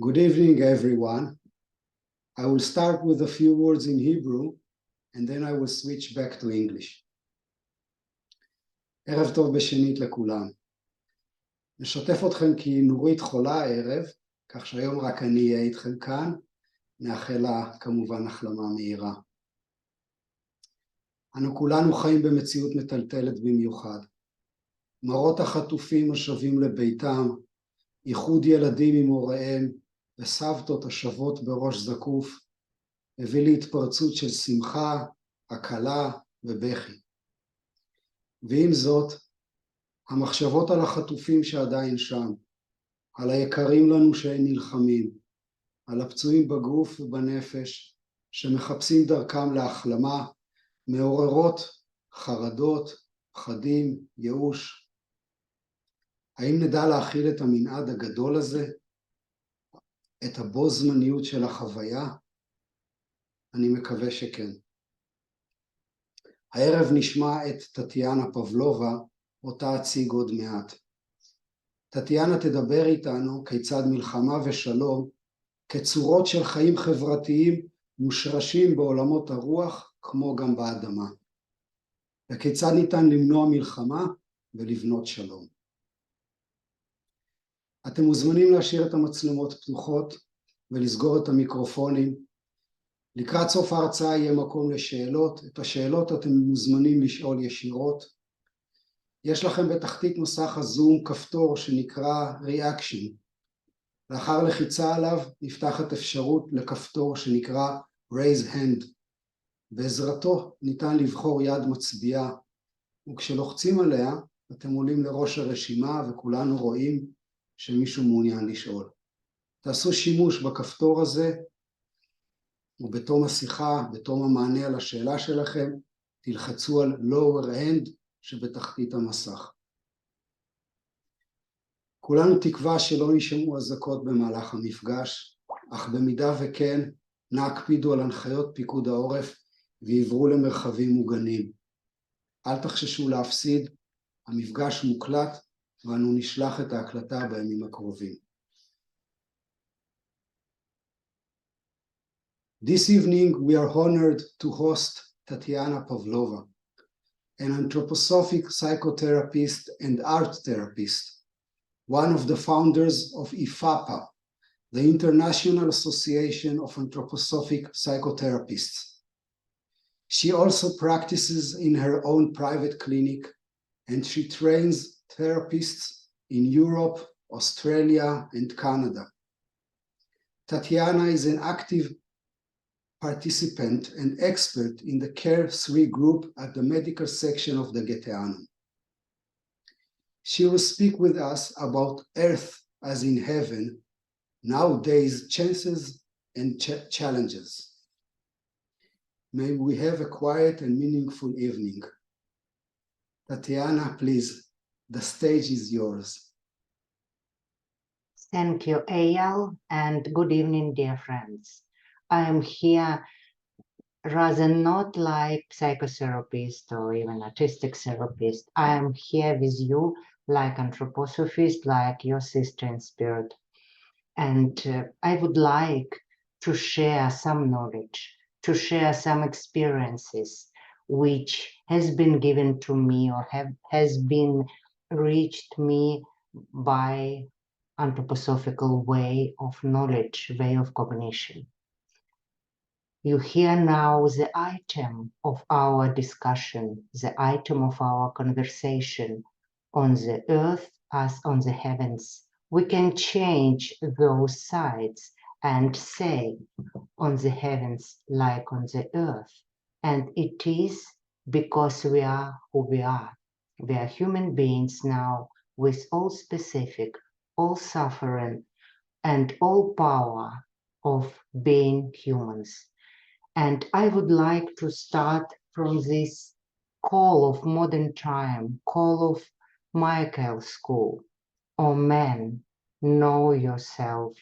Good evening, everyone. I will start with a few words in Hebrew, and then I will switch back to English. ערב טוב בשנית לכולם. נשתף אתכם כי נורית חולה הערב, כך שהיום רק אני אהיה איתכם כאן. נאחל לה כמובן החלמה מהירה. אנו כולנו חיים במציאות מטלטלת במיוחד. מראות החטופים השבים לביתם, איחוד ילדים עם הוריהם, וסבתות השבות בראש זקוף, הביא להתפרצות של שמחה, הקלה ובכי. ועם זאת, המחשבות על החטופים שעדיין שם, על היקרים לנו שהם נלחמים, על הפצועים בגוף ובנפש, שמחפשים דרכם להחלמה, מעוררות חרדות, פחדים, ייאוש. האם נדע להכיל את המנעד הגדול הזה? את הבו זמניות של החוויה? אני מקווה שכן. הערב נשמע את טטיאנה פבלובה, אותה אציג עוד מעט. טטיאנה תדבר איתנו כיצד מלחמה ושלום, כצורות של חיים חברתיים מושרשים בעולמות הרוח כמו גם באדמה. וכיצד ניתן למנוע מלחמה ולבנות שלום. אתם מוזמנים להשאיר את המצלמות פתוחות ולסגור את המיקרופונים. לקראת סוף ההרצאה יהיה מקום לשאלות. את השאלות אתם מוזמנים לשאול ישירות. יש לכם בתחתית מסך הזום כפתור שנקרא Reaction. לאחר לחיצה עליו נפתחת אפשרות לכפתור שנקרא Raise Hand. בעזרתו ניתן לבחור יד מצביעה, וכשלוחצים עליה אתם עולים לראש הרשימה וכולנו רואים שמישהו מעוניין לשאול. תעשו שימוש בכפתור הזה, ובתום השיחה, בתום המענה על השאלה שלכם, תלחצו על lower hand שבתחתית המסך. כולנו תקווה שלא נשמעו אזעקות במהלך המפגש, אך במידה וכן, נא הקפידו על הנחיות פיקוד העורף ועברו למרחבים מוגנים. אל תחששו להפסיד, המפגש מוקלט, ואנו נשלח את ההקלטה בימים הקרובים. This evening we are honored to host Tatiana Pavlova, an anthroposophic psychotherapist and art therapist, one of the founders of IFAPA, the International Association of Anthroposophic Psychotherapists. She also practices in her own private clinic, and she trains therapists in Europe, Australia, and Canada. Tatiana is an active participant and expert in the Care 3 group at the medical section of the Geteanum. She will speak with us about Earth as in heaven, nowadays chances and challenges. May we have a quiet and meaningful evening. Tatiana, please. The stage is yours. Thank you, Eyal, and good evening, dear friends. I am here rather not like psychotherapist or even artistic therapist. I am here with you like anthroposophist, like your sister in spirit. And I would like to share some knowledge, to share some experiences which has been given to me or has been reached me by anthroposophical way of knowledge, way of cognition. You hear now the item of our discussion, the item of our conversation on the earth as on the heavens. We can change those sides and say on the heavens like on the earth. And it is because we are who we are. We are human beings now with all specific, all suffering, and all power of being humans. And I would like to start from this call of modern time, call of Michael School, or man, know yourself,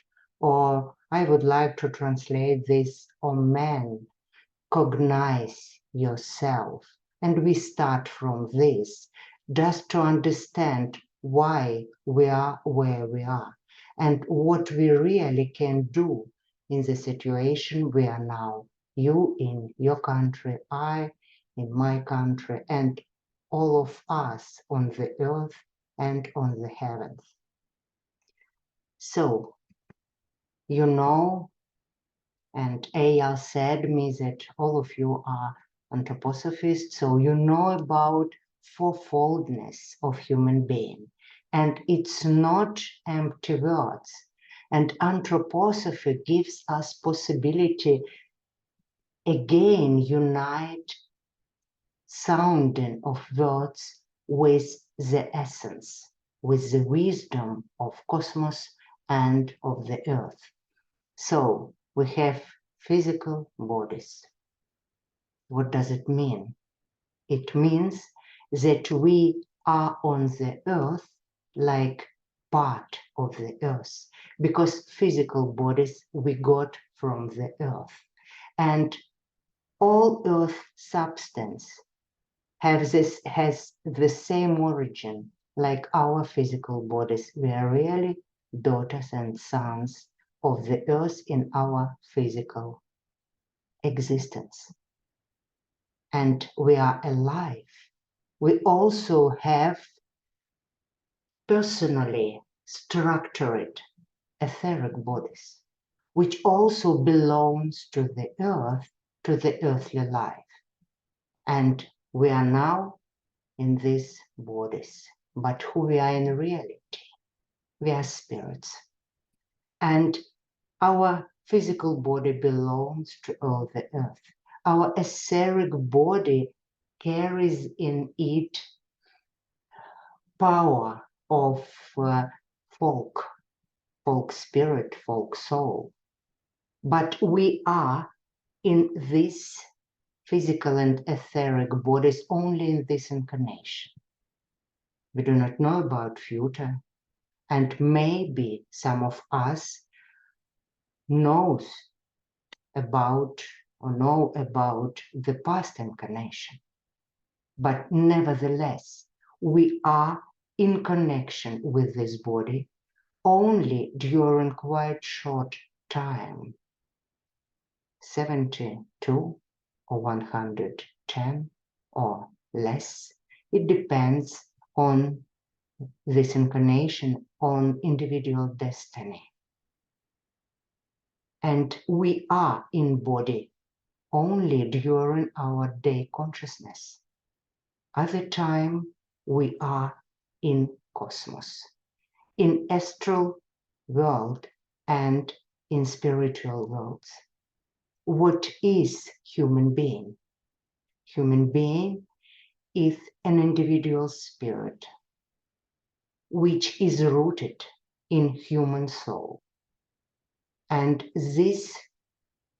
or I would like to translate this, or man, cognize yourself. And we start from this, just to understand why we are where we are. and what we really can do in the situation we are now. You in your country, I in my country, and all of us on the earth and on the heavens. So, you know, and Eyal said me that all of you are anthroposophists, so you know about fourfoldness of human being. And it's not empty words. And anthroposophy gives us possibility again unite sounding of words with the essence, with the wisdom of cosmos and of the earth. So we have physical bodies. What does it mean? It means that we are on the earth like part of the earth, because physical bodies we got from the earth. And all earth substance has the same origin like our physical bodies. We are really daughters and sons of the earth in our physical existence. And we are alive. We also have personally structured etheric bodies, which also belongs to the earthly life. And we are now in these bodies, but who we are in reality, we are spirits. And our physical body belongs to all the earth. Our etheric body carries in it power of folk spirit, folk soul. But we are in this physical and etheric bodies only in this incarnation. We do not know about future, and maybe some of us know about the past incarnation. But nevertheless, we are in connection with this body only during quite short time, 72 or 110 or less. It depends on this incarnation, on individual destiny. And we are in body only during our day consciousness. Other time, we are in cosmos, in astral world and in spiritual worlds. What is human being? Human being is an individual spirit which is rooted in human soul. And this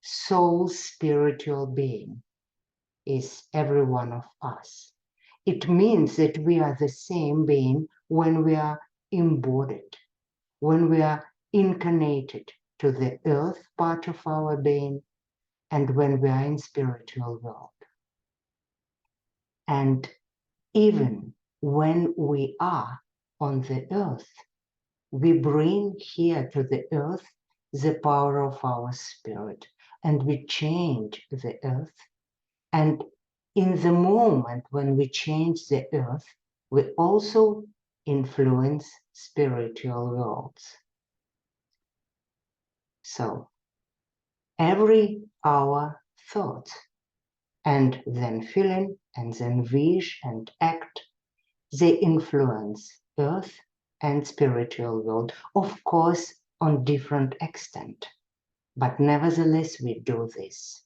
soul spiritual being is every one of us. It means that we are the same being when we are embodied, when we are incarnated to the earth part of our being, and when we are in spiritual world. And even when we are on the earth, we bring here to the earth the power of our spirit, and we change the earth. And in the moment when we change the earth, we also influence spiritual worlds. So every our thought and then feeling and then wish and act, they influence earth and spiritual world, of course on different extent, but nevertheless we do this.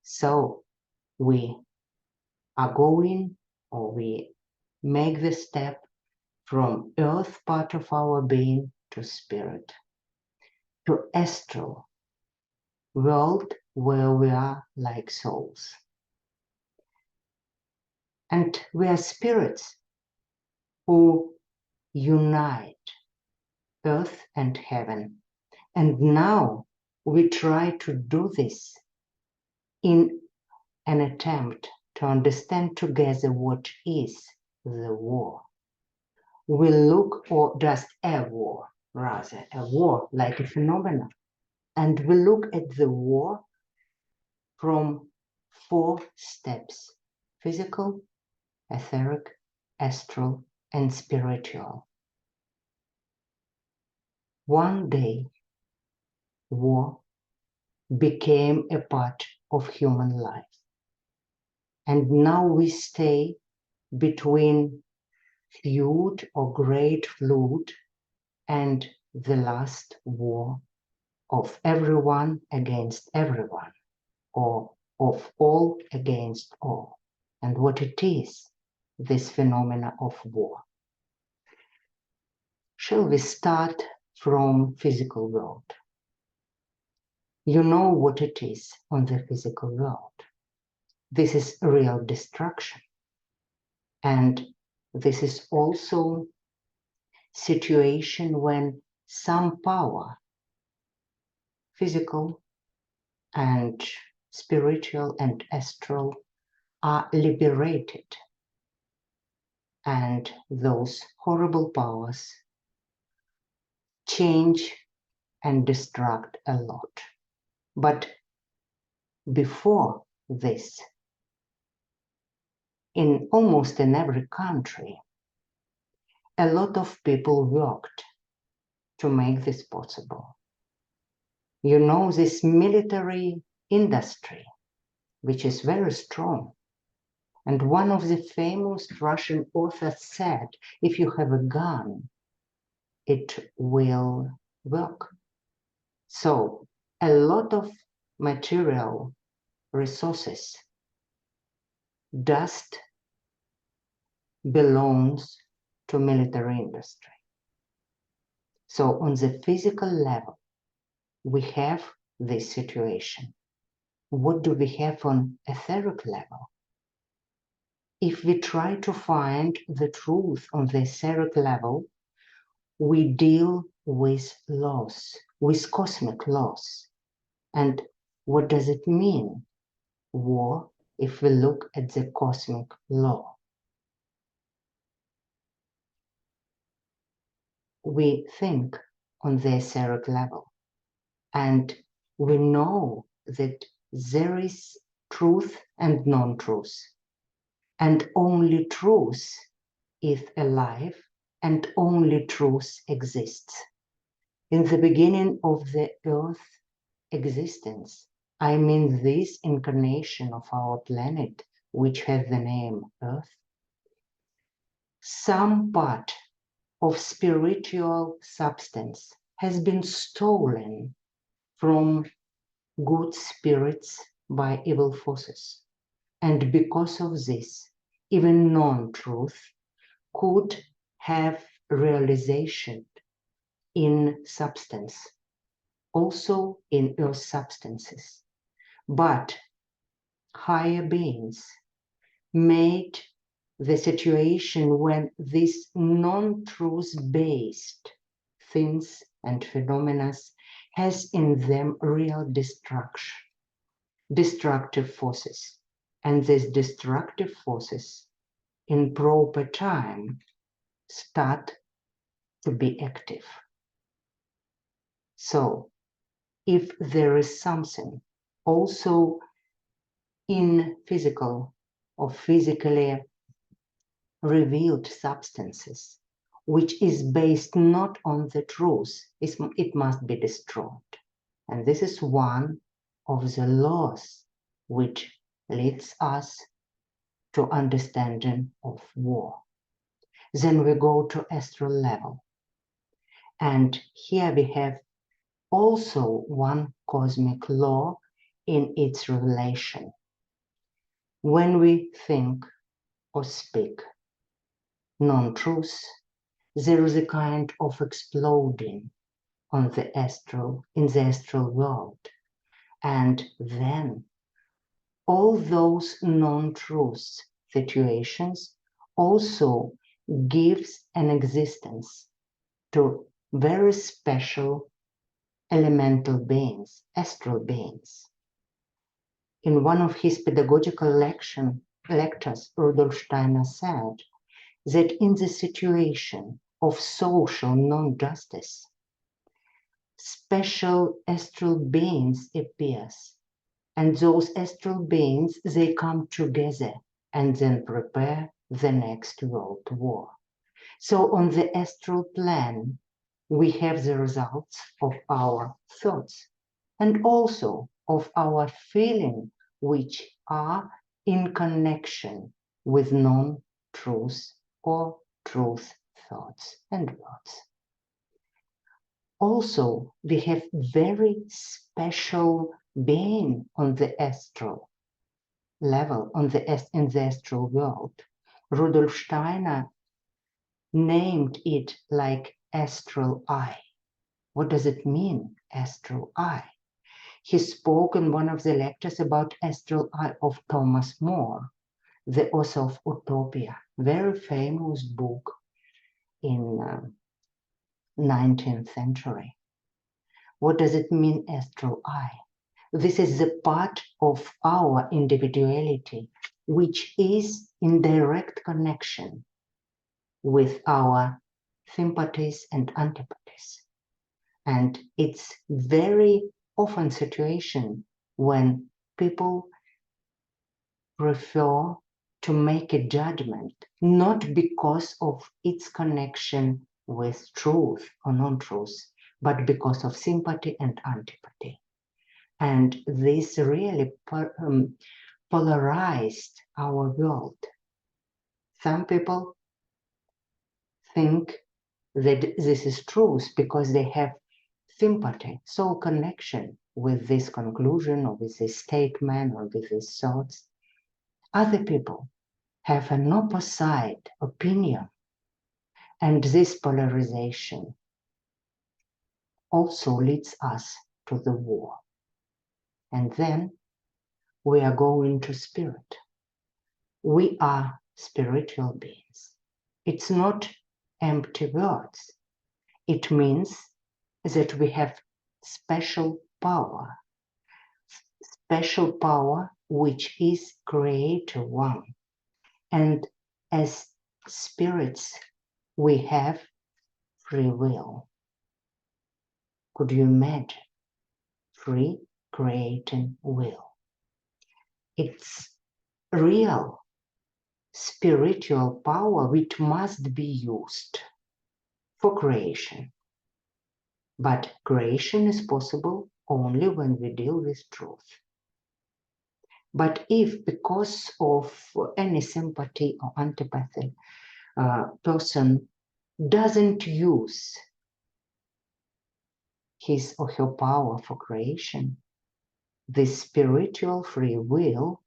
So we are going, or we make the step from earth part of our being to spirit, to astral world where we are like souls. And we are spirits who unite earth and heaven. And now we try to do this in an attempt to understand together what is the war. We look, or just a war, rather, a war like a phenomenon. And we look at the war from 4 steps: physical, etheric, astral, and spiritual. One day, war became a part of human life. And now we stay between feud or great flood and the last war of everyone against everyone, or of all against all, and what it is, this phenomena of war. Shall we start from physical world? You know what it is on the physical world. This is real destruction. And this is also situation when some power, physical and spiritual and astral, are liberated. And those horrible powers change and destruct a lot. But before this, in almost in every country, a lot of people worked to make this possible. You know, this military industry, which is very strong. And one of the famous Russian authors said, if you have a gun, it will work. So a lot of material resources just belongs to military industry. So on the physical level, we have this situation. What do we have on etheric level? If we try to find the truth on the etheric level, we deal with laws, with cosmic laws. And what does it mean, war, if we look at the cosmic law? We think on the etheric level, and we know that there is truth and non-truth, and only truth is alive, and only truth exists. In the beginning of the earth existence, I mean this incarnation of our planet, which has the name Earth, some part of spiritual substance has been stolen from good spirits by evil forces. And because of this, even non-truth could have realization in substance, also in earth substances. But higher beings made the situation when this non-truth based things and phenomena has in them real destructive forces. And these destructive forces in proper time start to be active. So if there is something also in physical or physically revealed substances, which is based not on the truth, it must be destroyed. And this is one of the laws which leads us to understanding of war. Then we go to astral level. And here we have also one cosmic law in its revelation. When we think or speak non-truth, there is a kind of exploding on the astral, in the astral world. And then all those non-truth situations also gives an existence to very special elemental beings, astral beings. In one of his pedagogical lectures, Rudolf Steiner said that in the situation of social non-justice, special astral beings appears. And those astral beings, they come together and then prepare the next world war. So on the astral plane, we have the results of our thoughts and also of our feeling, which are in connection with non-truth or truth thoughts and words. Also, we have very special being on the astral level, in the astral world. Rudolf Steiner named it like astral eye. What does it mean, astral eye? He spoke in one of the lectures about astral eye of Thomas More, the author of Utopia, very famous book in 19th century. What does it mean, astral eye? This is the part of our individuality which is in direct connection with our sympathies and antipathies. And it's very often situation when people prefer to make a judgment, not because of its connection with truth or non-truth, but because of sympathy and antipathy. And this really polarized our world. Some people think that this is truth because they have sympathy, soul connection with this conclusion or with this statement or with these thoughts. Other people have an opposite opinion, and this polarization also leads us to the war. And then we are going to spirit. We are spiritual beings. It's not empty words. It means that we have special power which is Creator One. And as spirits, we have free will. Could you imagine? Free creating will. It's real spiritual power which must be used for creation. But creation is possible only when we deal with truth. But if because of any sympathy or antipathy, person doesn't use his or her power for creation, this spiritual free will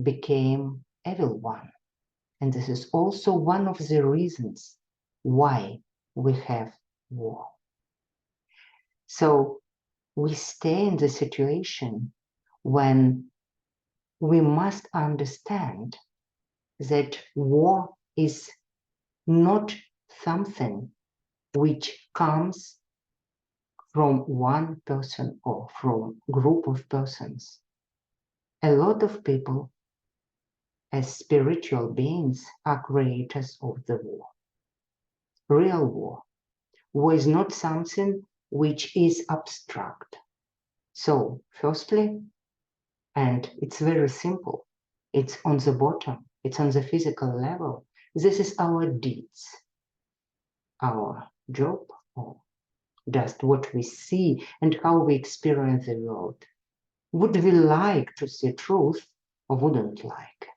became evil one. And this is also one of the reasons why we have war. So we stay in the situation when we must understand that war is not something which comes from one person or from a group of persons. A lot of people, as spiritual beings, are creators of the war. Real war. War is not something which is abstract. So, firstly, and it's very simple, it's on the bottom, it's on the physical level. This is our deeds, our job, or just what we see and how we experience the world. Would we like to see truth or wouldn't like?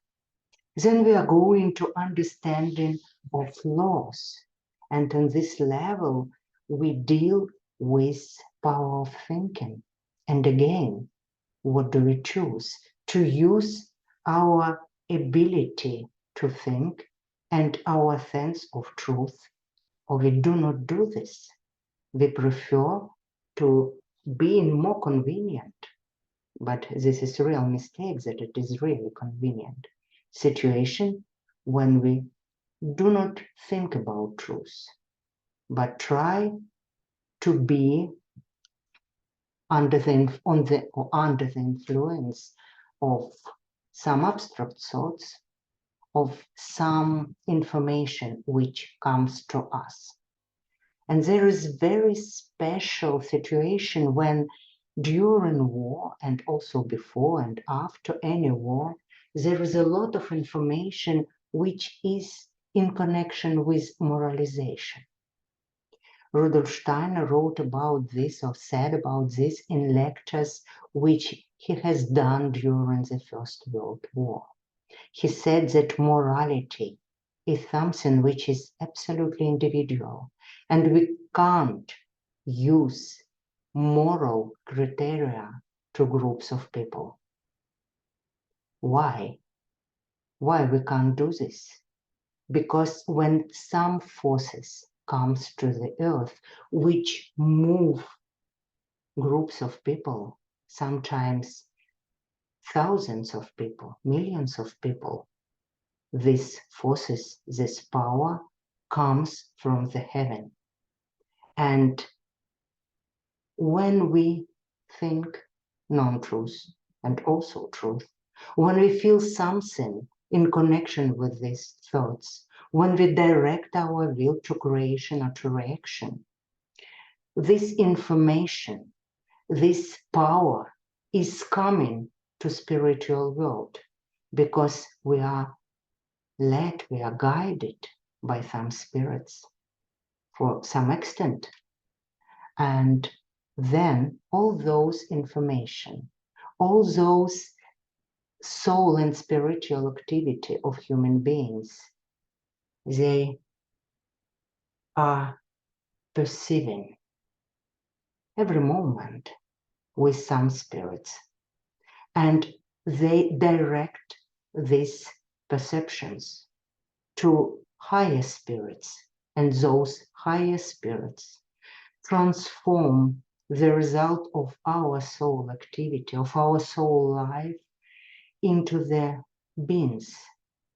Then we are going to understanding of laws. And on this level, we deal with power of thinking. And again, what do we choose? To use our ability to think and our sense of truth, or we do not do this. We prefer to be in more convenient, but this is a real mistake that it is really convenient situation when we do not think about truth, but try to be under the influence of some abstract thoughts, of some information which comes to us. And there is very special situation when during war and also before and after any war, there is a lot of information which is in connection with moralization. Rudolf Steiner wrote about this or said about this in lectures which he has done during the First World War. He said that morality is something which is absolutely individual, and we can't use moral criteria to groups of people. Why? Why we can't do this? Because when some forces comes to the earth which move groups of people, sometimes thousands of people, millions of people, these forces, this power comes from the heaven. And when we think non-truth and also truth, when we feel something in connection with these thoughts, when we direct our will to creation or to reaction, this information, this power is coming to spiritual world because we are led, we are guided by some spirits for some extent. And then all those information, all those soul and spiritual activity of human beings, they are perceiving every moment with some spirits. And they direct these perceptions to higher spirits, and those higher spirits transform the result of our soul activity, of our soul life, into the beings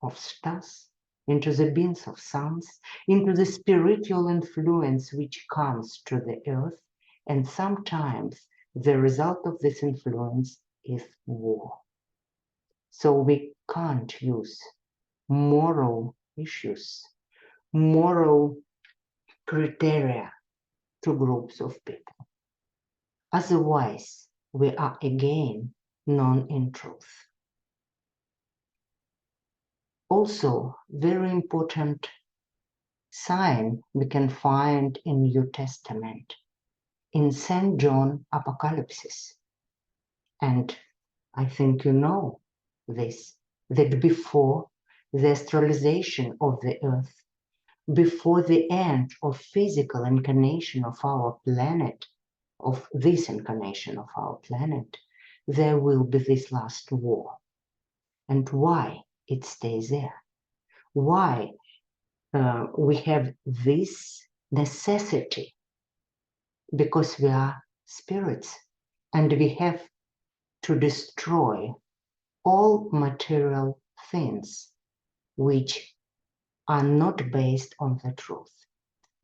of stars, into the beings of suns, into the spiritual influence which comes to the earth, and sometimes the result of this influence is war. So we can't use moral issues, moral criteria to groups of people. Otherwise, we are again in truth. Also, very important sign we can find in New Testament, in St. John Apocalypse. And I think you know this, that before the astralization of the earth, before the end of physical incarnation of our planet, of this incarnation of our planet, there will be this last war. And why it stays there? Why we have this necessity? Because we are spirits and we have to destroy all material things which are not based on the truth.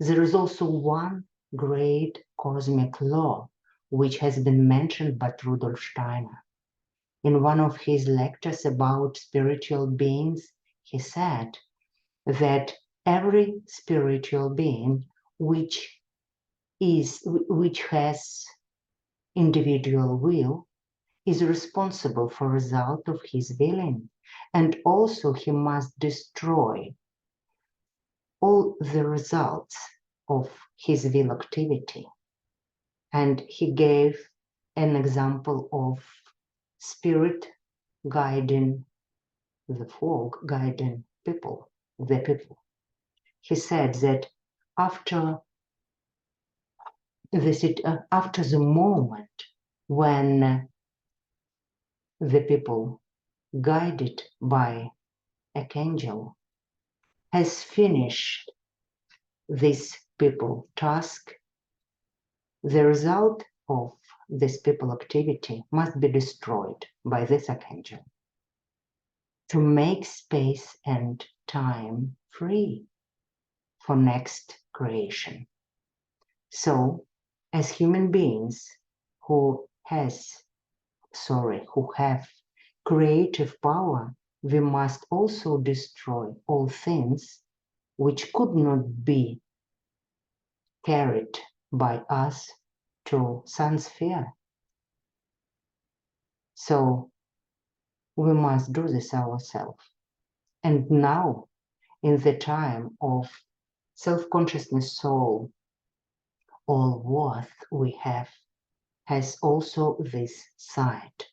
There is also one great cosmic law which has been mentioned by Rudolf Steiner. In one of his lectures about spiritual beings, he said that every spiritual being which has individual will is responsible for the result of his willing, and also he must destroy all the results of his will activity. And he gave an example of spirit guiding the folk, guiding people, the people. He said that after the moment when the people guided by archangel has finished this people task, the result of this people activity must be destroyed by this archangel to make space and time free for next creation. So, as human beings who have creative power, we must also destroy all things which could not be carried by us to sun sphere. So we must do this ourselves. And now, in the time of self-consciousness soul, all worth we have has also this side.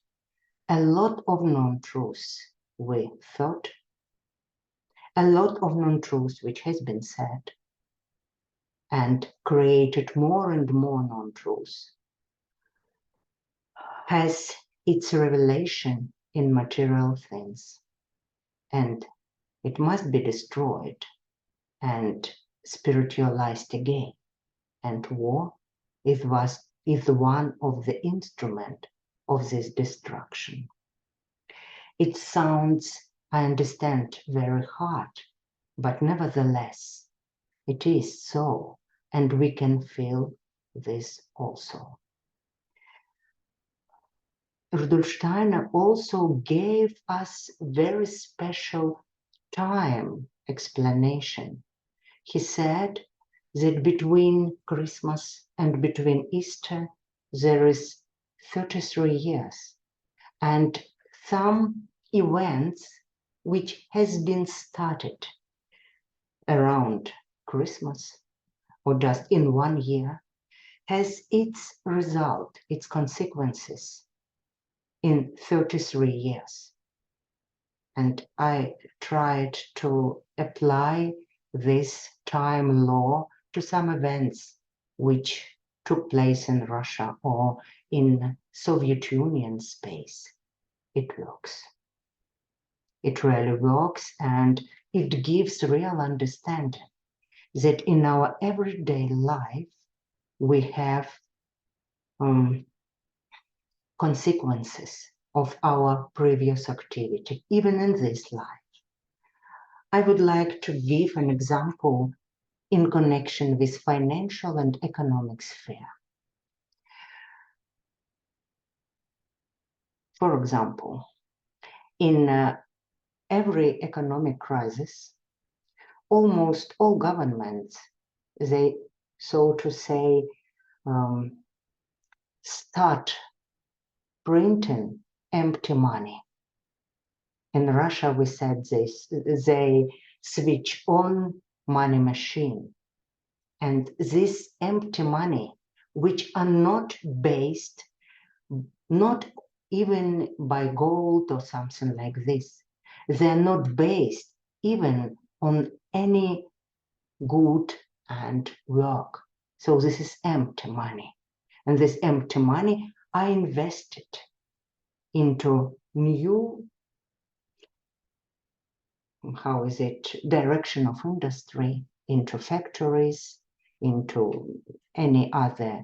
A lot of non-truths we thought, a lot of non-truths which has been said, and created more and more non-truths, has its revelation in material things, and it must be destroyed and spiritualized again. And war is one of the instruments of this destruction. It sounds, I understand, very hard, but nevertheless, it is so, and we can feel this also. Rudolf Steiner also gave us very special time explanation. He said that between Christmas and between Easter, there is 33 years. And some events which has been started around Christmas or just in 1 year has its result, its consequences in 33 years. And I tried to apply this time law to some events which took place in Russia or in Soviet Union space. It works. It really works, and it gives real understanding that in our everyday life we have consequences of our previous activity, even in this life. I would like to give an example in connection with financial and economic sphere. For example, in every economic crisis, almost all governments, they, so to say, start printing empty money. In Russia, we said they switch on money machine. And this empty money, which are not based, not even by gold or something like this, they're not based even on any good and work. So this is empty money. And this empty money I invested into new, direction of industry, into factories, into any other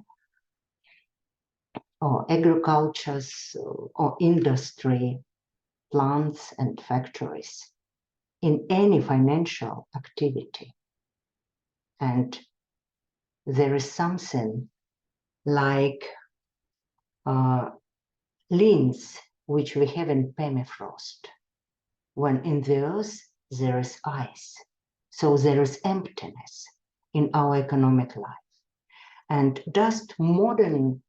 or agricultures or industry, plants and factories, in any financial activity. And there is something like liens which we have in permafrost, when in the earth there is ice. So there is emptiness in our economic life. And just modern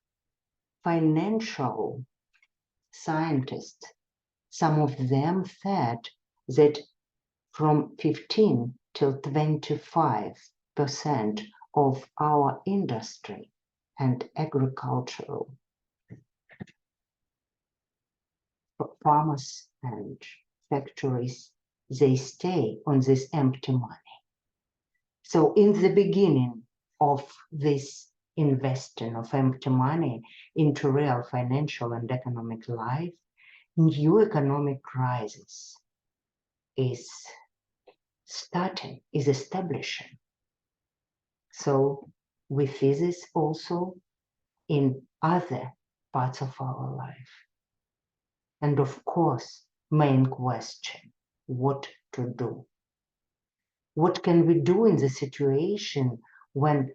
financial scientists, some of them said that from 15 till 25% of our industry and agricultural farmers and factories, they stay on this empty money. So in the beginning of this investing of empty money into real financial and economic life, new economic crisis is starting, is establishing. So we see this also in other parts of our life. And of course, main question, what to do? What can we do in the situation when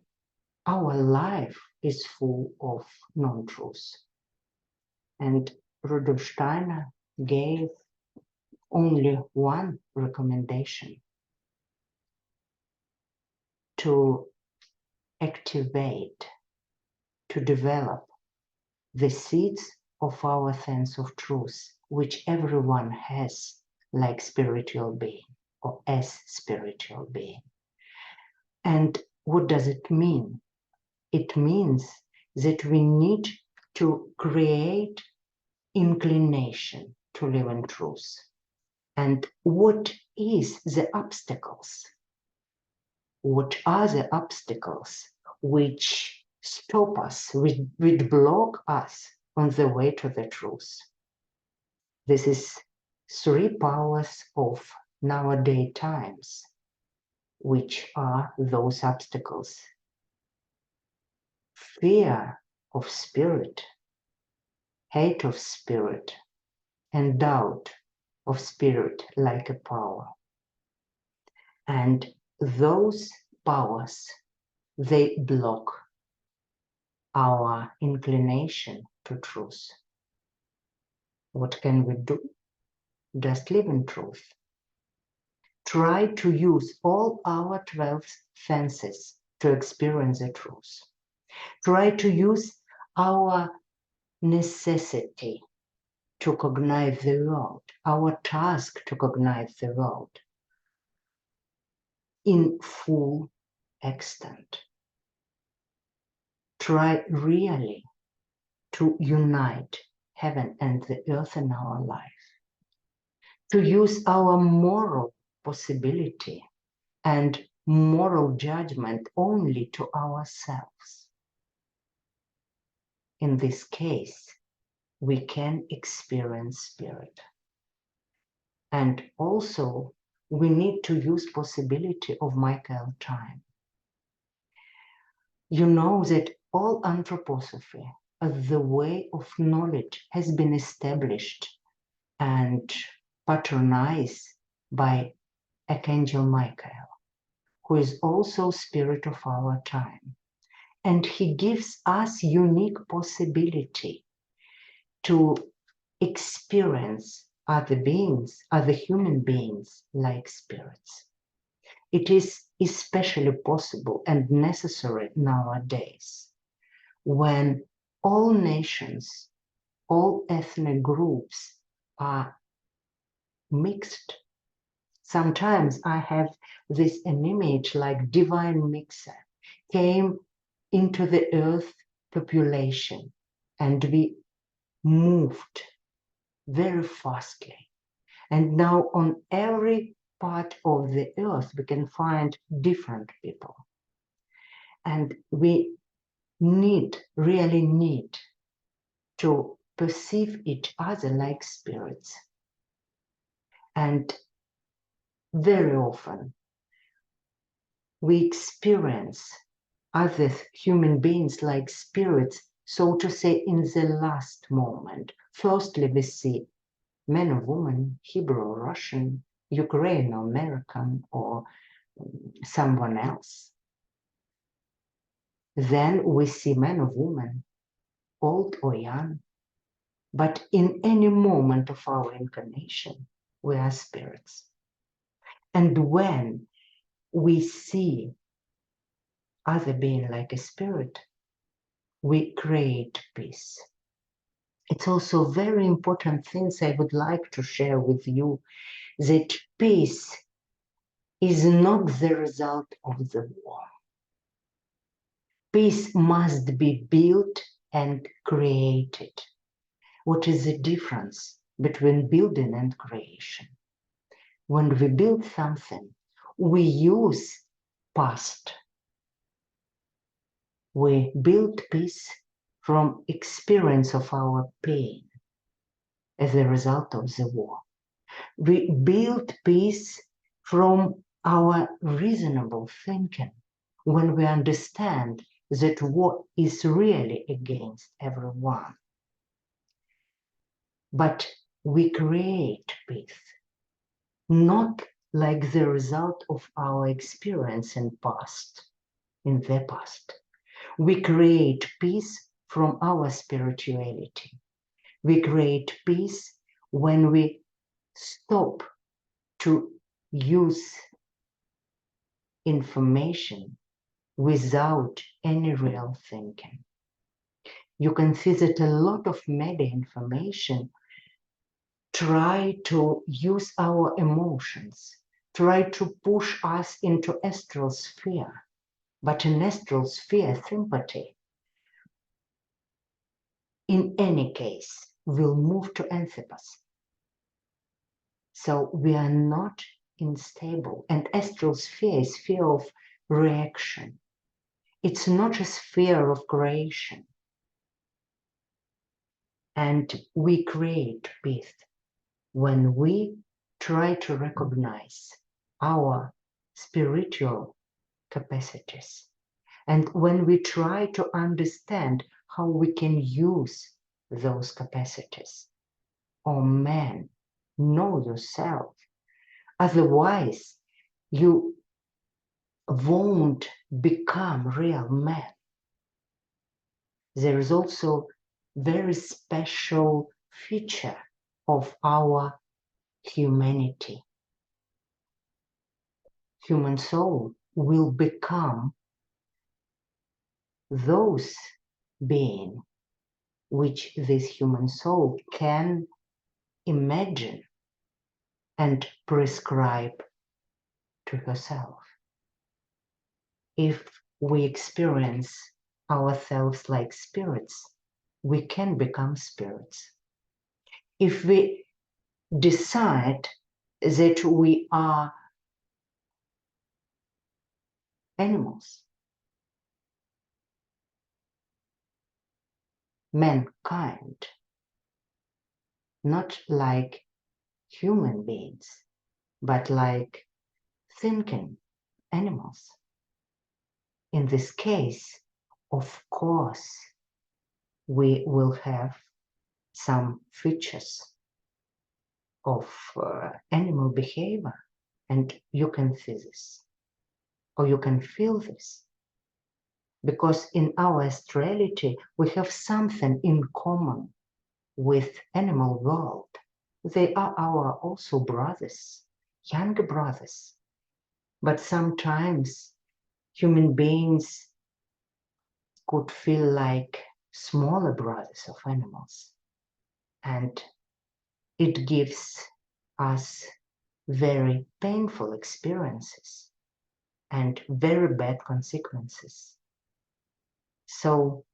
our life is full of non-truths? And Rudolf Steiner gave only one recommendation: to activate, to develop the seeds of our sense of truth, which everyone has like spiritual being or as spiritual being. And what does it mean? It means that we need to create inclination to live in truth. And what is the obstacles? What are the obstacles which stop us, which block us on the way to the truth? This is three powers of nowadays times, which are those obstacles. Fear of spirit, hate of spirit, and doubt of spirit like a power. And those powers, they block our inclination to truth. What can we do? Just live in truth. Try to use all our 12 senses to experience the truth. Try to use our necessity to cognize the world, our task to cognize the world in full extent. Try really to unite heaven and the earth in our life, to use our moral possibility and moral judgment only to ourselves. In this case, we can experience spirit. And also, we need to use possibility of Michael time. You know that all Anthroposophy as the way of knowledge has been established and patronized by Archangel Michael, who is also spirit of our time. And he gives us unique possibility to experience other beings, other human beings like spirits. It is especially possible and necessary nowadays when all nations, all ethnic groups are mixed. Sometimes I have an image like divine mixer came into the earth population and we moved very fastly. And now on every part of the earth, we can find different people. And we really need to perceive each other like spirits. And very often, we experience other human beings like spirits, so to say, in the last moment. Firstly, we see man or woman, Hebrew or Russian, Ukrainian or American or someone else. Then we see man or woman, old or young. But in any moment of our incarnation, we are spirits. And when we see other being like a spirit, we create peace. It's also very important things I would like to share with you, that peace is not the result of the war. Peace must be built and created. What is the difference between building and creation? When we build something, we use past. We build peace from experience of our pain as a result of the war. We build peace from our reasonable thinking when we understand that war is really against everyone. But we create peace, not like the result of our experience in the past. We create peace from our spirituality. We create peace when we stop to use information without any real thinking. You can see that a lot of media information try to use our emotions, try to push us into astral sphere. But in astral sphere, sympathy, in any case, will move to Anthropos. So we are not unstable. And astral sphere is sphere of reaction. It's not a sphere of creation. And we create peace when we try to recognize our spiritual capacities. And when we try to understand how we can use those capacities. Oh man, know yourself. Otherwise, you won't become real man. There is also very special feature of our humanity. Human soul will become those beings which this human soul can imagine and prescribe to herself. If we experience ourselves like spirits, we can become spirits. If we decide that we are animals, mankind, not like human beings, but like thinking animals. In this case, of course, we will have some features of animal behavior, and you can see this, or you can feel this. Because in our astrality, we have something in common with animal world. They are our also brothers, younger brothers. But sometimes human beings could feel like smaller brothers of animals. And it gives us very painful experiences and very bad consequences. So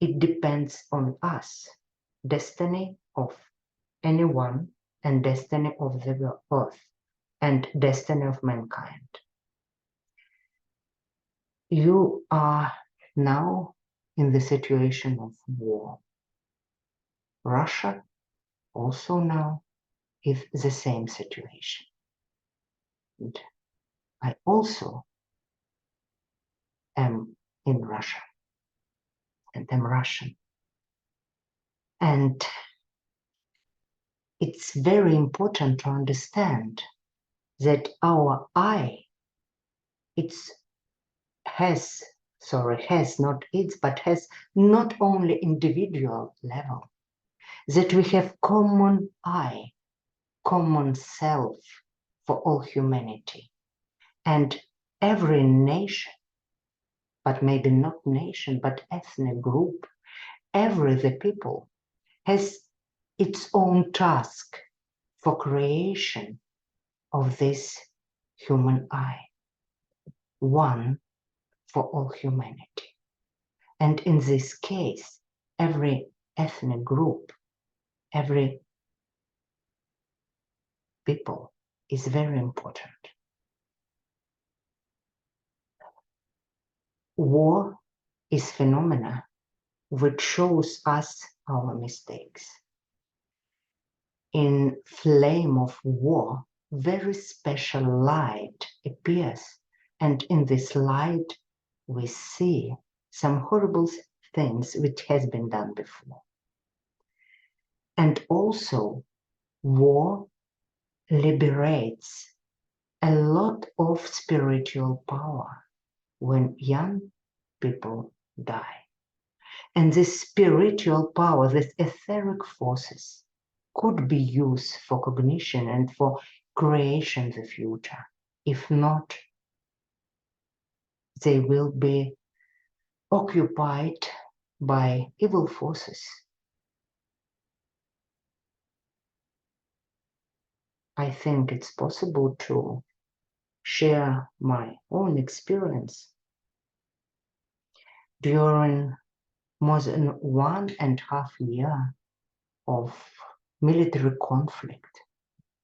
it depends on us, destiny of anyone and destiny of the earth and destiny of mankind. You are now in the situation of war. Russia also now is the same situation. And I also am in Russia and am Russian. And it's very important to understand that our I, has not only individual level, that we have common I, common self for all humanity. And every nation, but maybe not nation, but ethnic group, every the people has its own task for creation of this human I, one for all humanity. And in this case, every ethnic group, every people is very important. War is phenomena which shows us our mistakes. In flame of war, very special light appears, and in this light we see some horrible things which has been done before. And also war liberates a lot of spiritual power when young people die. And this spiritual power, this etheric forces, could be used for cognition and for creation in the future. If not, they will be occupied by evil forces. I think it's possible to share my own experience. During more than 1.5 years of military conflict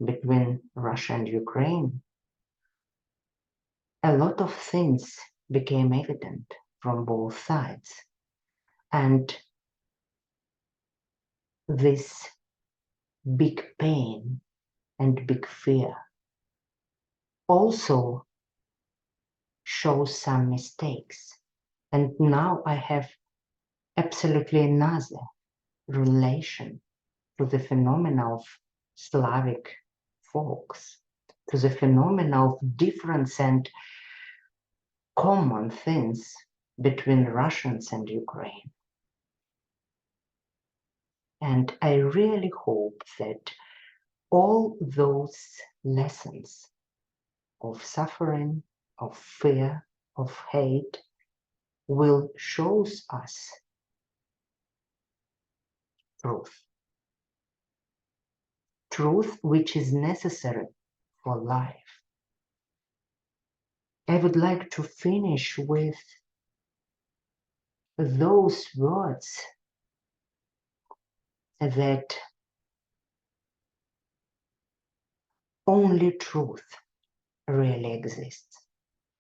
between Russia and Ukraine, a lot of things became evident from both sides. And this big pain and big fear also shows some mistakes. And now I have absolutely another relation to the phenomena of Slavic folks, to the phenomena of difference and common things between Russians and Ukraine. And I really hope that all those lessons of suffering, of fear, of hate will show us truth. Truth which is necessary for life. I would like to finish with those words that only truth really exists.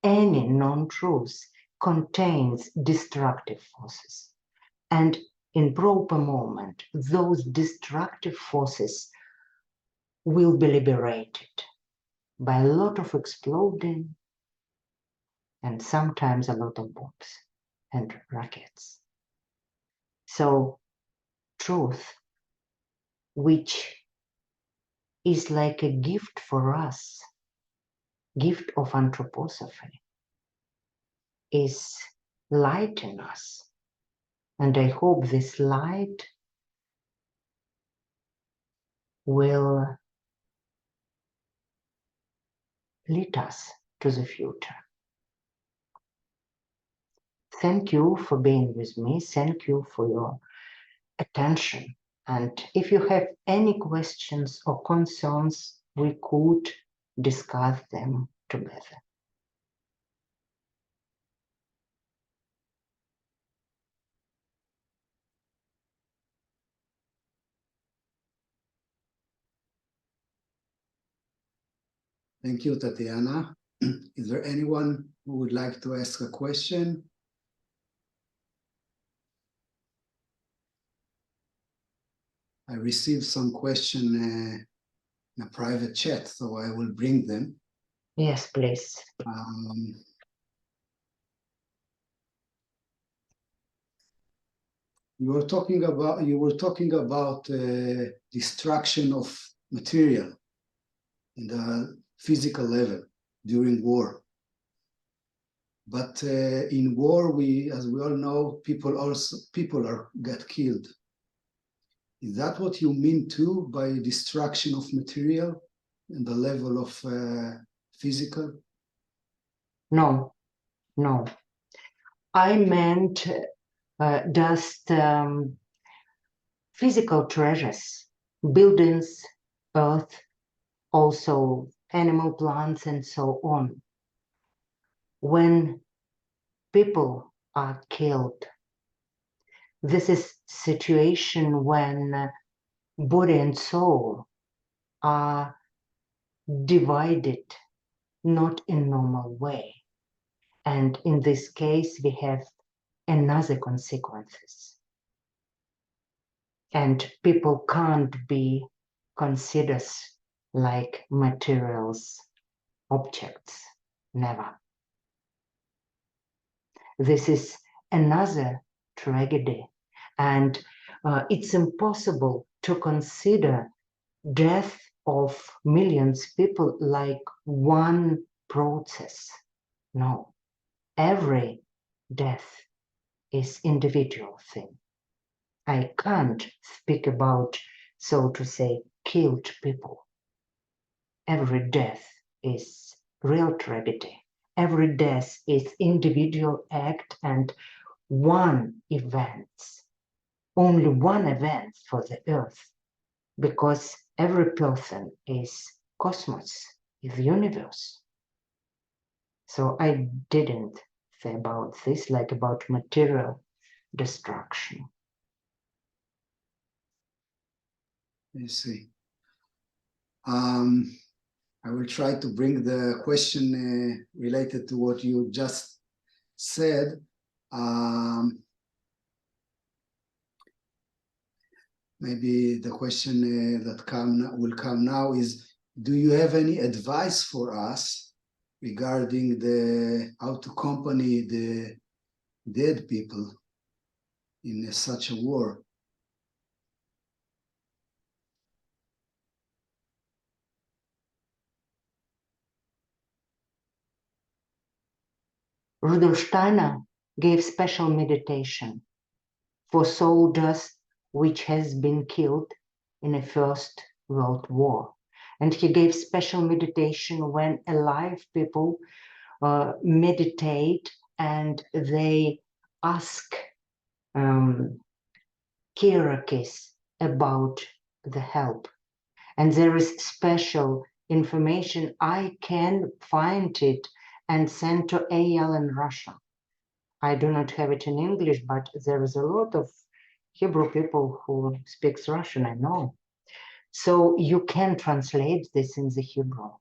Any non-truth contains destructive forces. And in proper moment, those destructive forces will be liberated by a lot of exploding and sometimes a lot of bombs and rockets. So truth, which is like a gift for us, gift of Anthroposophy, is light in us. And I hope this light will lead us to the future. Thank you for being with me. Thank you for your attention. And if you have any questions or concerns, we could discuss them together. Thank you, Tatiana. Is there anyone who would like to ask a question? I received some question in a private chat, so I will bring them. Yes, please. You were talking about destruction of material in the physical level during war. But in war, as we all know, people get killed. Is that what you mean too by destruction of material in the level of physical? No, no. I meant just physical treasures, buildings, earth, also animal plants and so on. When people are killed, this is situation when body and soul are divided not in normal way. And in this case, we have another consequences. And people can't be considered like materials, objects, never. This is another tragedy, and it's impossible to consider death of millions of people like one process. No, every death is individual thing. I can't speak about, so to say, killed people. Every death is real tragedy, every death is individual act and one event, only one event for the earth, because every person is cosmos, is universe. So I didn't say about this like about material destruction. I see. I will try to bring the question related to what you just said. Maybe the question that will come now is, do you have any advice for us regarding how to accompany the dead people in such a war? Rudolf Steiner gave special meditation for soldiers which has been killed in the First World War. And he gave special meditation when alive people meditate and they ask hierarchies about the help. And there is special information. I can find it and send to AL in Russian. I do not have it in English, but there is a lot of Hebrew people who speaks Russian, I know. So you can translate this in the Hebrew.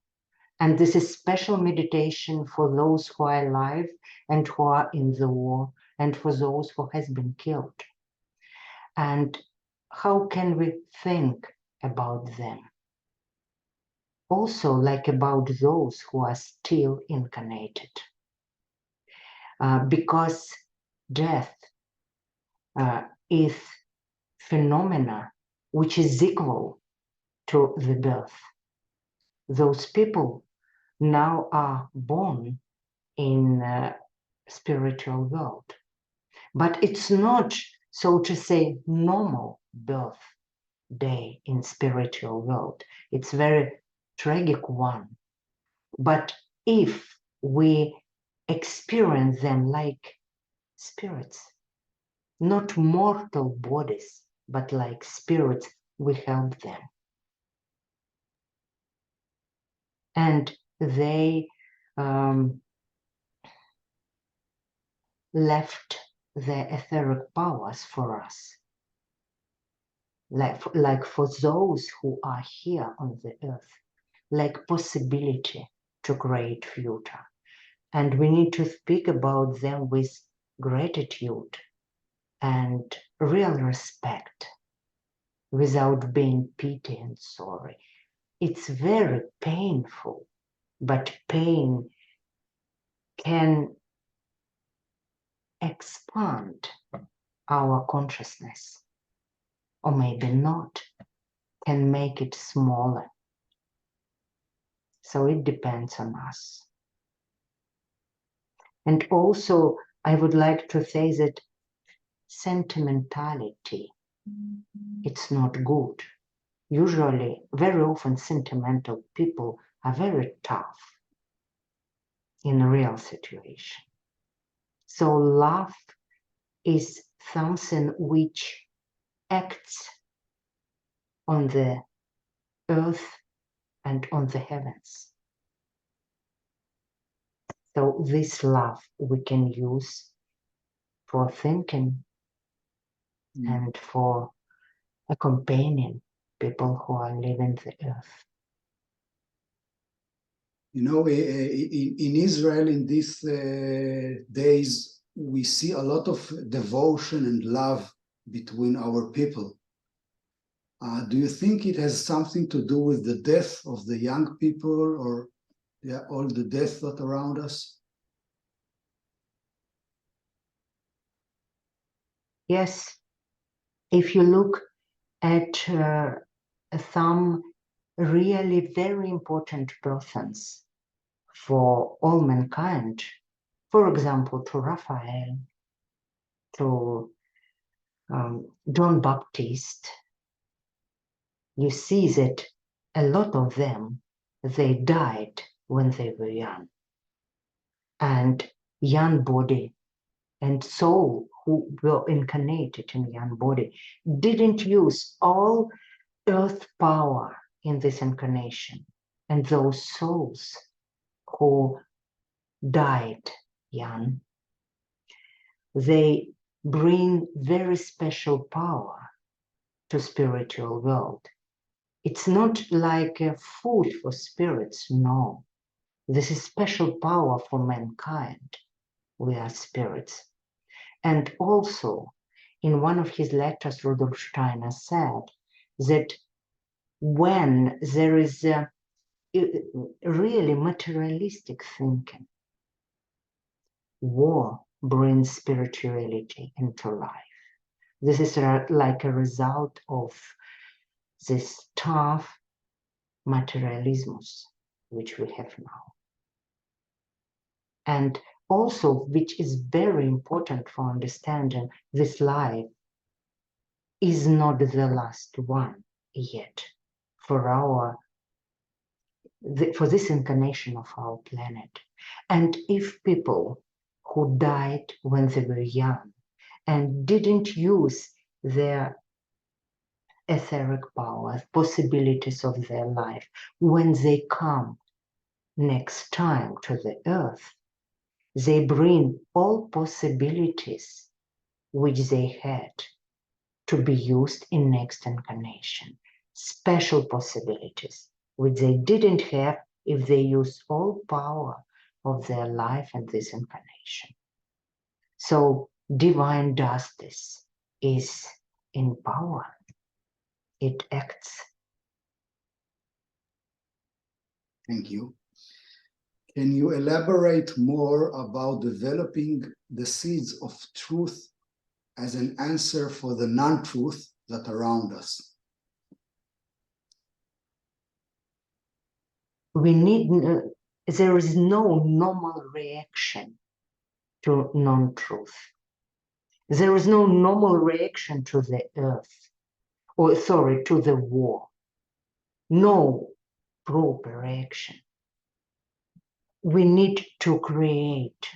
And this is special meditation for those who are alive and who are in the war and for those who has been killed. And how can we think about them? Also, like about those who are still incarnated. Because death is phenomena which is equal to the birth. Those people now are born in spiritual world. But it's not, so to say, normal birth day in spiritual world. It's very tragic one. But if we experience them like spirits, not mortal bodies, but like spirits, we help them. And they left their etheric powers for us. Like for those who are here on the earth, like possibility to create future. And we need to speak about them with gratitude and real respect without being pity and sorry. It's very painful, but pain can expand our consciousness, or maybe not, can make it smaller. So it depends on us. And also, I would like to say that sentimentality, it's not good. Usually, very often, sentimental people are very tough in a real situation. So love is something which acts on the earth and on the heavens. So this love we can use for thinking and for accompanying people who are living the earth. You know, in Israel in these days, we see a lot of devotion and love between our people. Do you think it has something to do with the death of the young people, or all the death that around us? Yes, if you look at some really very important persons for all mankind, for example, to Raphael, to John Baptist, you see that a lot of them, they died when they were young. and young body and soul who were incarnated in young body didn't use all earth power in this incarnation. And those souls who died young, they bring very special power to spiritual world. It's not like a food for spirits, no. This is special power for mankind. We are spirits. And also, in one of his lectures, Rudolf Steiner said that when there is a really materialistic thinking, war brings spirituality into life. This is like a result of this tough materialismus which we have now. And also, which is very important for understanding, this life is not the last one yet for this incarnation of our planet. And if people who died when they were young and didn't use their etheric powers, possibilities of their life, when they come next time to the earth, they bring all possibilities which they had to be used in next incarnation, special possibilities which they didn't have if they used all power of their life in this incarnation. So divine justice is in power. It acts. Thank you. Can you elaborate more about developing the seeds of truth as an answer for the non-truth that around us? There is no normal reaction to non-truth. There is no normal reaction to the earth, to the war. No proper reaction. We need to create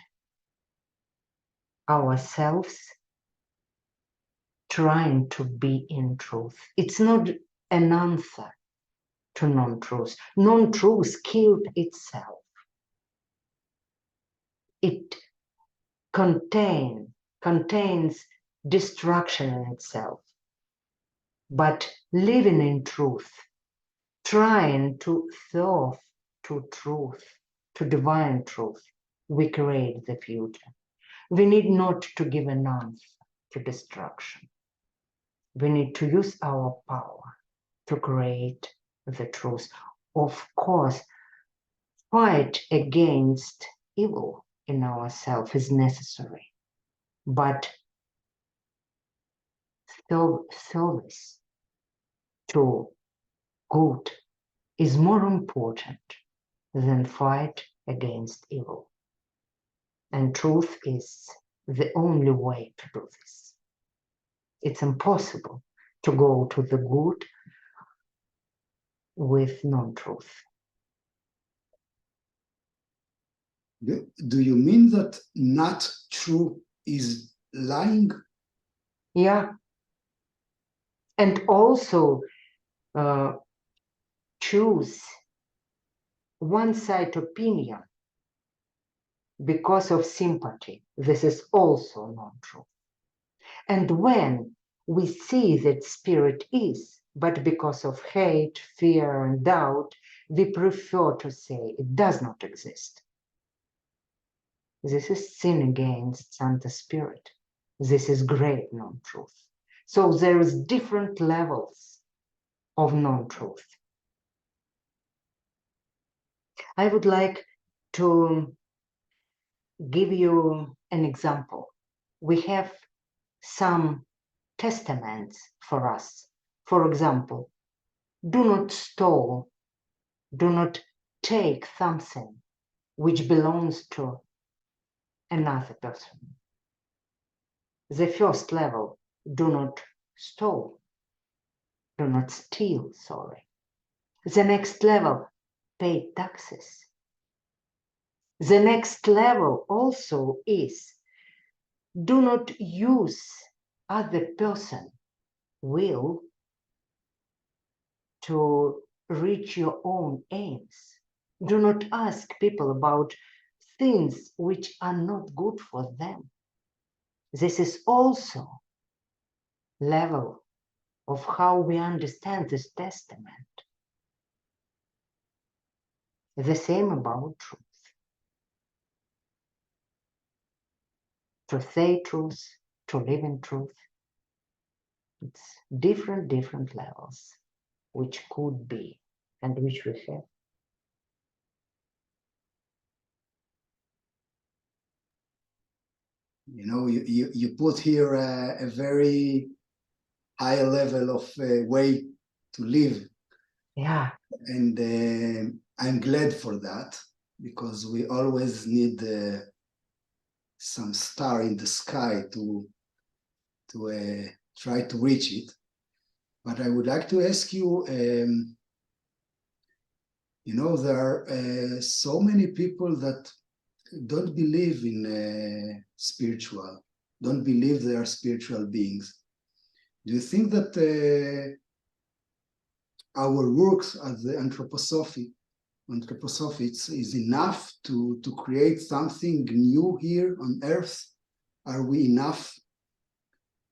ourselves trying to be in truth. It's not an answer to non-truth. Non-truth killed itself. It contains destruction in itself. But living in truth, trying to serve to truth, to divine truth, we create the future. We need not to give an answer to destruction. We need to use our power to create the truth. Of course, fight against evil in ourselves is necessary, but service to good is more important than fight against evil. And truth is the only way to do this. It's impossible to go to the good with non-truth. Do you mean that not true is lying? Yeah. And also choose one-side opinion because of sympathy. This is also non-true. And when we see that spirit is, but because of hate, fear, and doubt, we prefer to say it does not exist. This is sin against Santa Spirit. This is great non-truth. So there is different levels of non-truth. I would like to give you an example. We have some testaments for us. For example, do not steal, do not take something which belongs to another person. The first level, do not steal, do not steal, sorry. The next level, pay taxes. The next level also is, do not use other person will to reach your own aims. Do not ask people about things which are not good for them. This is also level of how we understand this testament. The same about truth. To say truth, to live in truth. It's different levels which could be and which we have. You know, you put here a very high level of way to live. Yeah. And I'm glad for that, because we always need some star in the sky to try to reach it. But I would like to ask you, you know, there are so many people that don't believe in spiritual, don't believe they are spiritual beings. Do you think that our works as the Anthroposophists is enough to create something new here on Earth? Are we enough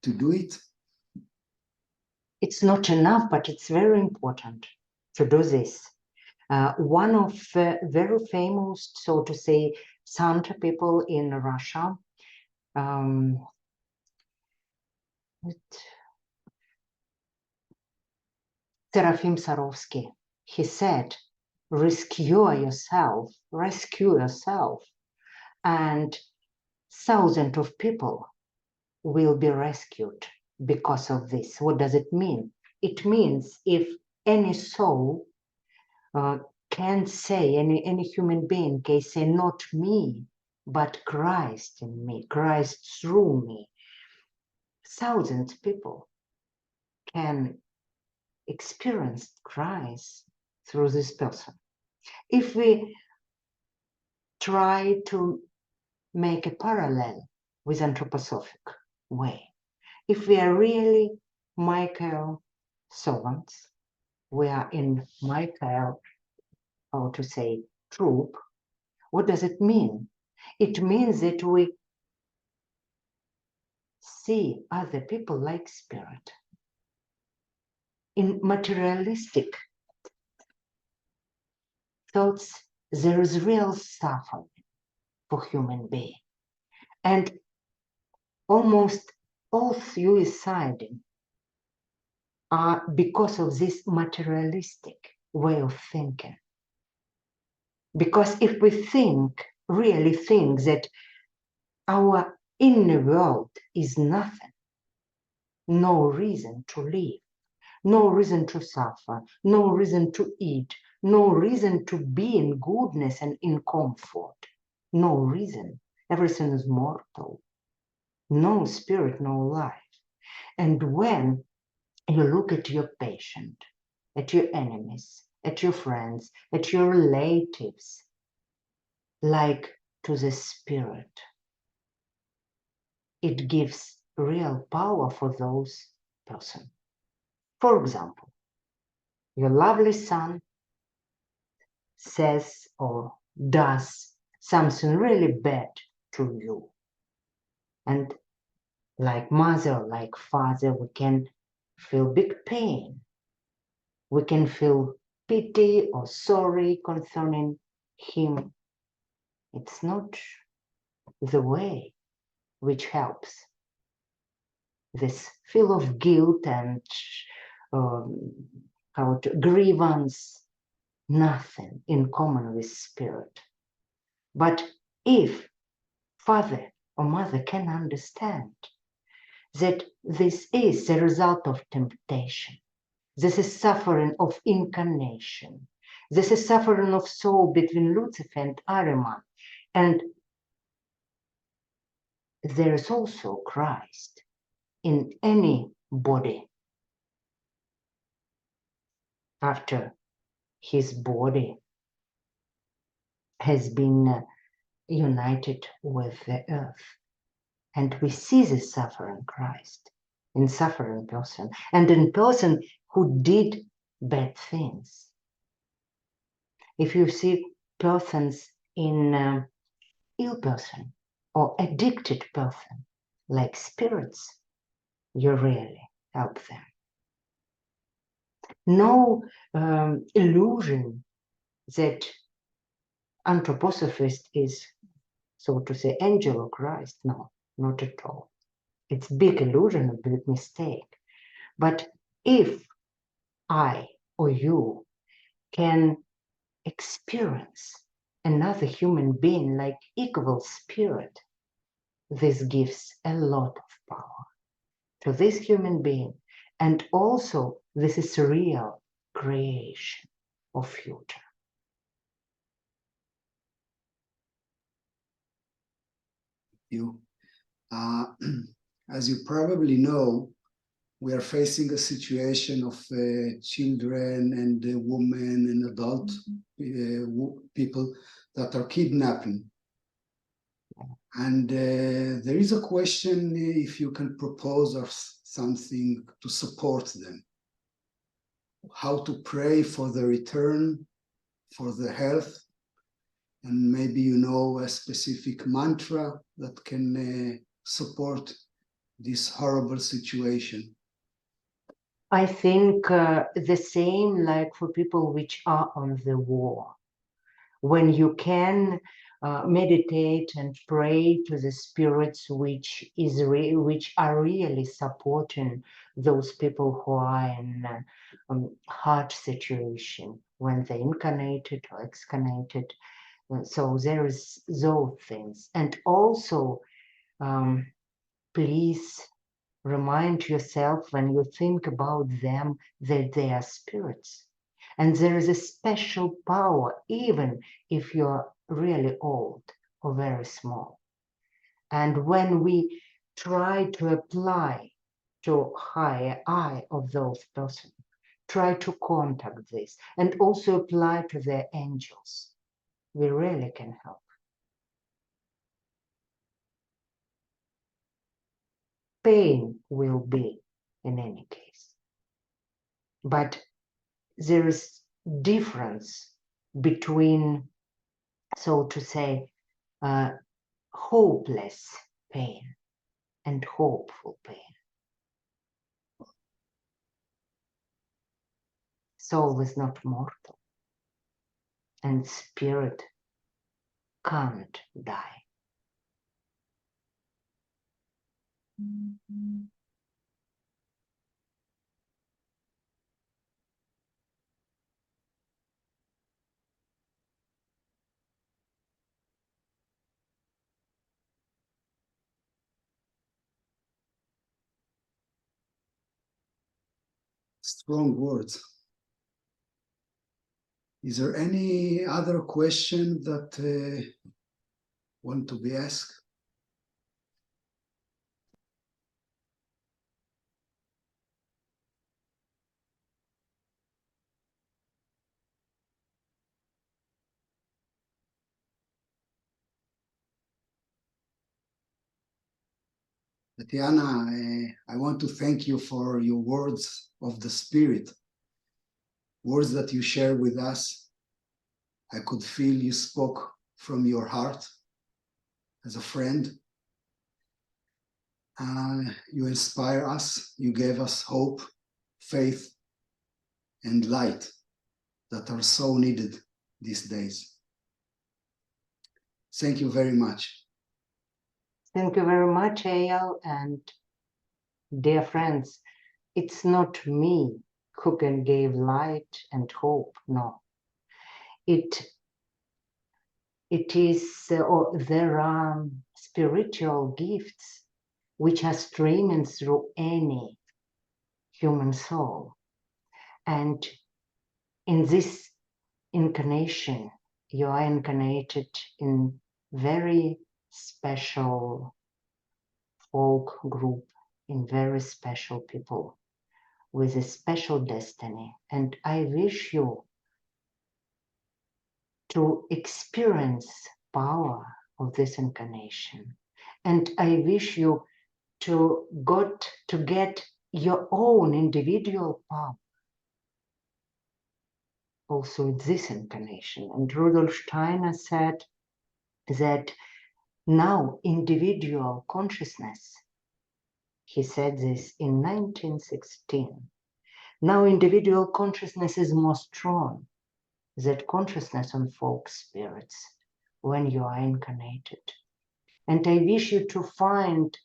to do it? It's not enough, but it's very important to do this. One of very famous, so to say, Santa people in Russia, Serafim Sarovsky, he said, rescue yourself, and thousands of people will be rescued because of this. What does it mean? It means if any soul can say, any human being can say, not me, but Christ in me, Christ through me, thousands of people can experience Christ through this person. If we try to make a parallel with anthroposophic way, if we are really Michael servants, we are in Michael, how to say, troop, what does it mean? It means that we see other people like spirit. In materialistic thoughts, there is real suffering for human being. And almost all suiciding are because of this materialistic way of thinking. Because if we think, really think that our inner world is nothing, no reason to live, no reason to suffer, no reason to eat, no reason to be in goodness and in comfort, no reason. Everything is mortal, no spirit, no life. And when you look at your patient, at your enemies, at your friends, at your relatives, like to the spirit, it gives real power for those persons. For example, your lovely son says or does something really bad to you. And like mother, like father, we can feel big pain. We can feel pity or sorry concerning him. It's not the way which helps. This feel of guilt and grievance, nothing in common with spirit. But if father or mother can understand that this is the result of temptation, this is suffering of incarnation, this is suffering of soul between Lucifer and Ahriman, and there is also Christ in any body after his body has been united with the earth. And we see the suffering Christ in suffering person and in person who did bad things. If you see persons in ill person or addicted person, like spirits, you really help them. No illusion that Anthroposophist is, so to say, angel of Christ. No, not at all. It's big illusion, a big mistake. But if I or you can experience another human being like equal spirit, this gives a lot of power to this human being. And also, this is a real creation of future. You. As you probably know, we are facing a situation of children and women and adult people that are kidnapping. And there is a question if you can propose or something to support them. How to pray for the return, for the health, and maybe you know a specific mantra that can support this horrible situation. I think the same like for people which are on the war. When you can meditate and pray to the spirits which are really supporting those people who are in hard situation when they incarnated or excarnated. So there is those things. And also, please remind yourself when you think about them that they are spirits. And there is a special power, even if you're really old or very small. And when we try to apply to higher eye of those persons, try to contact this and also apply to their angels, we really can help. Pain will be in any case. But there is difference between, so to say, hopeless pain and hopeful pain. Soul is not mortal, and spirit can't die. Strong words. Is there any other question that want to be asked? Tatiana, I want to thank you for your words of the Spirit, words that you share with us. I could feel you spoke from your heart as a friend. You inspire us, you gave us hope, faith, and light that are so needed these days. Thank you very much. Thank you very much, Eyal, and dear friends, it's not me who can give light and hope, no. It is, there are spiritual gifts which are streaming through any human soul. And in this incarnation, you are incarnated in very special folk group, in very special people with a special destiny. And I wish you to experience power of this incarnation. And I wish you to get your own individual power also in this incarnation. And Rudolf Steiner said that now individual consciousness, he said this in 1916, now individual consciousness is more strong than consciousness on folk spirits when you are incarnated. And I wish you to find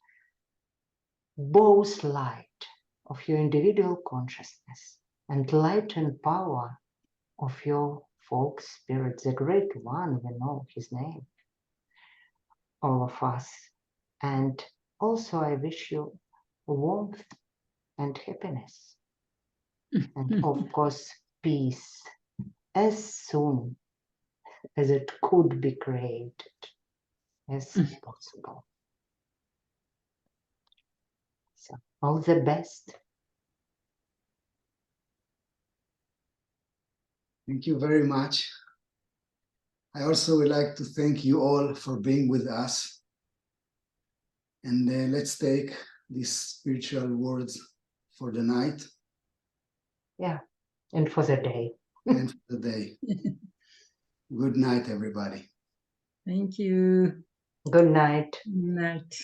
both light of your individual consciousness and light and power of your folk spirit, the great one, we know his name, all of us. And also I wish you warmth and happiness. And of course, peace as soon as it could be created, as possible. So, all the best. Thank you very much. I also would like to thank you all for being with us. And let's take these spiritual words for the night. Yeah, and for the day. And for the day. Good night, everybody. Thank you. Good night. Good night.